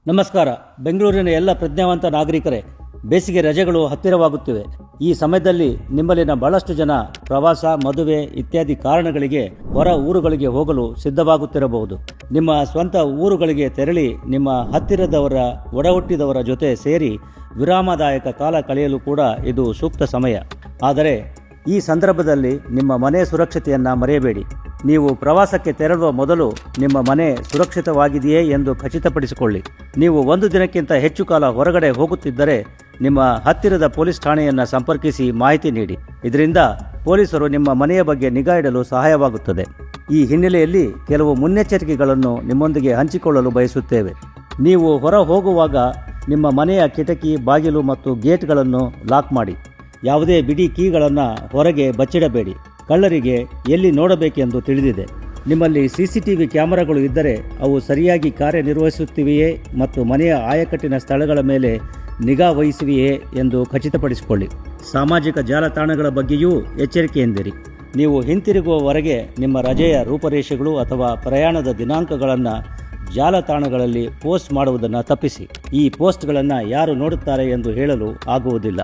ನಮಸ್ಕಾರ. ಬೆಂಗಳೂರಿನ ಎಲ್ಲ ಪ್ರಜ್ಞಾವಂತ ನಾಗರಿಕರೇ, ಬೇಸಿಗೆ ರಜೆಗಳು ಹತ್ತಿರವಾಗುತ್ತಿವೆ. ಈ ಸಮಯದಲ್ಲಿ ನಿಮ್ಮಲ್ಲಿನ ಬಹಳಷ್ಟು ಜನ ಪ್ರವಾಸ, ಮದುವೆ ಇತ್ಯಾದಿ ಕಾರಣಗಳಿಗೆ ಹೊರ ಊರುಗಳಿಗೆ ಹೋಗಲು ಸಿದ್ಧವಾಗುತ್ತಿರಬಹುದು. ನಿಮ್ಮ ಸ್ವಂತ ಊರುಗಳಿಗೆ ತೆರಳಿ ನಿಮ್ಮ ಹತ್ತಿರದವರ, ಒಡಹುಟ್ಟಿದವರ ಜೊತೆ ಸೇರಿ ವಿರಾಮದಾಯಕ ಕಾಲ ಕಳೆಯಲು ಕೂಡ ಇದು ಸೂಕ್ತ ಸಮಯ. ಆದರೆ ಈ ಸಂದರ್ಭದಲ್ಲಿ ನಿಮ್ಮ ಮನೆ ಸುರಕ್ಷತೆಯನ್ನು ಮರೆಯಬೇಡಿ. ನೀವು ಪ್ರವಾಸಕ್ಕೆ ತೆರಳುವ ಮೊದಲು ನಿಮ್ಮ ಮನೆ ಸುರಕ್ಷಿತವಾಗಿದೆಯೇ ಎಂದು ಖಚಿತಪಡಿಸಿಕೊಳ್ಳಿ. ನೀವು ಒಂದು ದಿನಕ್ಕಿಂತ ಹೆಚ್ಚು ಕಾಲ ಹೊರಗಡೆ ಹೋಗುತ್ತಿದ್ದರೆ ನಿಮ್ಮ ಹತ್ತಿರದ ಪೊಲೀಸ್ ಠಾಣೆಯನ್ನು ಸಂಪರ್ಕಿಸಿ ಮಾಹಿತಿ ನೀಡಿ. ಇದರಿಂದ ಪೊಲೀಸರು ನಿಮ್ಮ ಮನೆಯ ಬಗ್ಗೆ ನಿಗಾ ಇಡಲು ಸಹಾಯವಾಗುತ್ತದೆ. ಈ ಹಿನ್ನೆಲೆಯಲ್ಲಿ ಕೆಲವು ಮುನ್ನೆಚ್ಚರಿಕೆಗಳನ್ನು ನಿಮ್ಮೊಂದಿಗೆ ಹಂಚಿಕೊಳ್ಳಲು ಬಯಸುತ್ತೇವೆ. ನೀವು ಹೊರ ಹೋಗುವಾಗ ನಿಮ್ಮ ಮನೆಯ ಕಿಟಕಿ, ಬಾಗಿಲು ಮತ್ತು ಗೇಟ್ಗಳನ್ನು ಲಾಕ್ ಮಾಡಿ. ಯಾವುದೇ ಬಿಡಿ ಕೀಗಳನ್ನು ಹೊರಗೆ ಬಚ್ಚಿಡಬೇಡಿ. ಕಳ್ಳರಿಗೆ ಎಲ್ಲಿ ನೋಡಬೇಕೆಂದು ತಿಳಿದಿದೆ. ನಿಮ್ಮಲ್ಲಿ CCTV ಕ್ಯಾಮೆರಾಗಳು ಇದ್ದರೆ ಅವು ಸರಿಯಾಗಿ ಕಾರ್ಯನಿರ್ವಹಿಸುತ್ತಿವೆಯೇ ಮತ್ತು ಮನೆಯ ಆಯಕಟ್ಟಿನ ಸ್ಥಳಗಳ ಮೇಲೆ ನಿಗಾ ವಹಿಸಿವೆಯೇ ಎಂದು ಖಚಿತಪಡಿಸಿಕೊಳ್ಳಿ. ಸಾಮಾಜಿಕ ಜಾಲತಾಣಗಳ ಬಗ್ಗೆಯೂ ಎಚ್ಚರಿಕೆಯಿಂದಿರಿ. ನೀವು ಹಿಂತಿರುಗುವವರೆಗೆ ನಿಮ್ಮ ರಜೆಯ ರೂಪರೇಷೆಗಳು ಅಥವಾ ಪ್ರಯಾಣದ ದಿನಾಂಕಗಳನ್ನು ಜಾಲತಾಣಗಳಲ್ಲಿ ಪೋಸ್ಟ್ ಮಾಡುವುದನ್ನು ತಪ್ಪಿಸಿ. ಈ ಪೋಸ್ಟ್ಗಳನ್ನು ಯಾರು ನೋಡುತ್ತಾರೆ ಎಂದು ಹೇಳಲು ಆಗುವುದಿಲ್ಲ.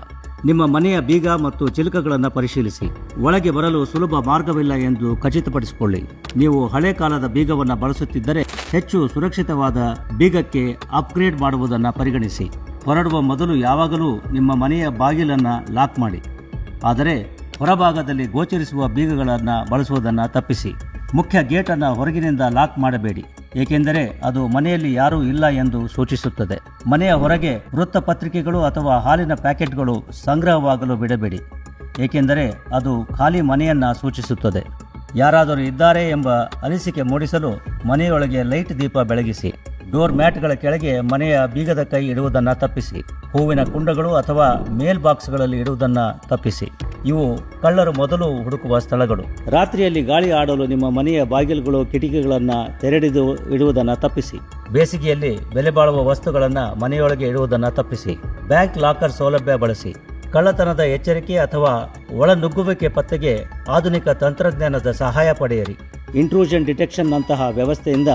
ನಿಮ್ಮ ಮನೆಯ ಬೀಗ ಮತ್ತು ಚಿಲುಕಗಳನ್ನು ಪರಿಶೀಲಿಸಿ. ಒಳಗೆ ಬರಲು ಸುಲಭ ಮಾರ್ಗವಿಲ್ಲ ಎಂದು ಖಚಿತಪಡಿಸಿಕೊಳ್ಳಿ. ನೀವು ಹಳೆ ಕಾಲದ ಬೀಗವನ್ನು ಬಳಸುತ್ತಿದ್ದರೆ ಹೆಚ್ಚು ಸುರಕ್ಷಿತವಾದ ಬೀಗಕ್ಕೆ ಅಪ್ಗ್ರೇಡ್ ಮಾಡುವುದನ್ನು ಪರಿಗಣಿಸಿ. ಹೊರಡುವ ಮೊದಲು ಯಾವಾಗಲೂ ನಿಮ್ಮ ಮನೆಯ ಬಾಗಿಲನ್ನು ಲಾಕ್ ಮಾಡಿ. ಆದರೆ ಹೊರಭಾಗದಲ್ಲಿ ಗೋಚರಿಸುವ ಬೀಗಗಳನ್ನು ಬಳಸುವುದನ್ನು ತಪ್ಪಿಸಿ. ಮುಖ್ಯ ಗೇಟನ್ನು ಹೊರಗಿನಿಂದ ಲಾಕ್ ಮಾಡಬೇಡಿ, ಏಕೆಂದರೆ ಅದು ಮನೆಯಲ್ಲಿ ಯಾರೂ ಇಲ್ಲ ಎಂದು ಸೂಚಿಸುತ್ತದೆ. ಮನೆಯ ಹೊರಗೆ ವೃತ್ತಪತ್ರಿಕೆಗಳು ಅಥವಾ ಹಾಲಿನ ಪ್ಯಾಕೆಟ್ಗಳು ಸಂಗ್ರಹವಾಗಲು ಬಿಡಬೇಡಿ, ಏಕೆಂದರೆ ಅದು ಖಾಲಿ ಮನೆಯನ್ನು ಸೂಚಿಸುತ್ತದೆ. ಯಾರಾದರೂ ಇದ್ದಾರೆ ಎಂಬ ಅನಿಸಿಕೆ ಮೂಡಿಸಲು ಮನೆಯೊಳಗೆ ಲೈಟ್ ದೀಪ ಬೆಳಗಿಸಿ. ಡೋರ್ ಮ್ಯಾಟ್ಗಳ ಕೆಳಗೆ ಮನೆಯ ಬೀಗದ ಕೈ ಇಡುವುದನ್ನು ತಪ್ಪಿಸಿ. ಹೂವಿನ ಕುಂಡಗಳು ಅಥವಾ ಮೇಲ್ ಬಾಕ್ಸ್ಗಳಲ್ಲಿ ಇಡುವುದನ್ನು ತಪ್ಪಿಸಿ. ಇವು ಕಳ್ಳರು ಮೊದಲು ಹುಡುಕುವ ಸ್ಥಳಗಳು. ರಾತ್ರಿಯಲ್ಲಿ ಗಾಳಿ ಆಡಲು ನಿಮ್ಮ ಮನೆಯ ಬಾಗಿಲುಗಳು, ಕಿಟಕಿಗಳನ್ನು ತೆರೆದಿದ್ದು ಇಡುವುದನ್ನು ತಪ್ಪಿಸಿ. ಬೇಸಿಗೆಯಲ್ಲಿ ಬೆಲೆ ಬಾಳುವ ವಸ್ತುಗಳನ್ನು ಮನೆಯೊಳಗೆ ಇಡುವುದನ್ನು ತಪ್ಪಿಸಿ. ಬ್ಯಾಂಕ್ ಲಾಕರ್ ಸೌಲಭ್ಯ ಬಳಸಿ. ಕಳ್ಳತನದ ಎಚ್ಚರಿಕೆ ಅಥವಾ ಒಳನುಗ್ಗುವಿಕೆ ಪತ್ತೆಗೆ ಆಧುನಿಕ ತಂತ್ರಜ್ಞಾನದ ಸಹಾಯ ಪಡೆಯಿರಿ. ಇಂಟ್ರೂಷನ್ ಡಿಟೆಕ್ಷನ್ ನಂತಹ ವ್ಯವಸ್ಥೆಯಿಂದ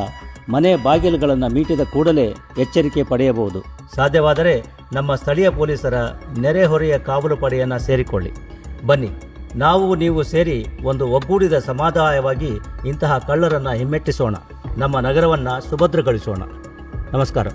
ಮನೆ ಬಾಗಿಲುಗಳನ್ನು ಮೀಟಿದ ಕೂಡಲೇ ಎಚ್ಚರಿಕೆ ಪಡೆಯಬಹುದು. ಸಾಧ್ಯವಾದರೆ ನಮ್ಮ ಸ್ಥಳೀಯ ಪೊಲೀಸರ ನೆರೆಹೊರೆಯ ಕಾವಲು ಪಡೆಯನ್ನು ಸೇರಿಕೊಳ್ಳಿ. ಬನ್ನಿ, ನೀವು ಸೇರಿ ಒಂದು ಒಗ್ಗೂಡಿದ ಸಮುದಾಯವಾಗಿ ಇಂತಹ ಕಳ್ಳರನ್ನು ಹಿಮ್ಮೆಟ್ಟಿಸೋಣ. ನಮ್ಮ ನಗರವನ್ನು ಸುಭದ್ರಗೊಳಿಸೋಣ. ನಮಸ್ಕಾರ.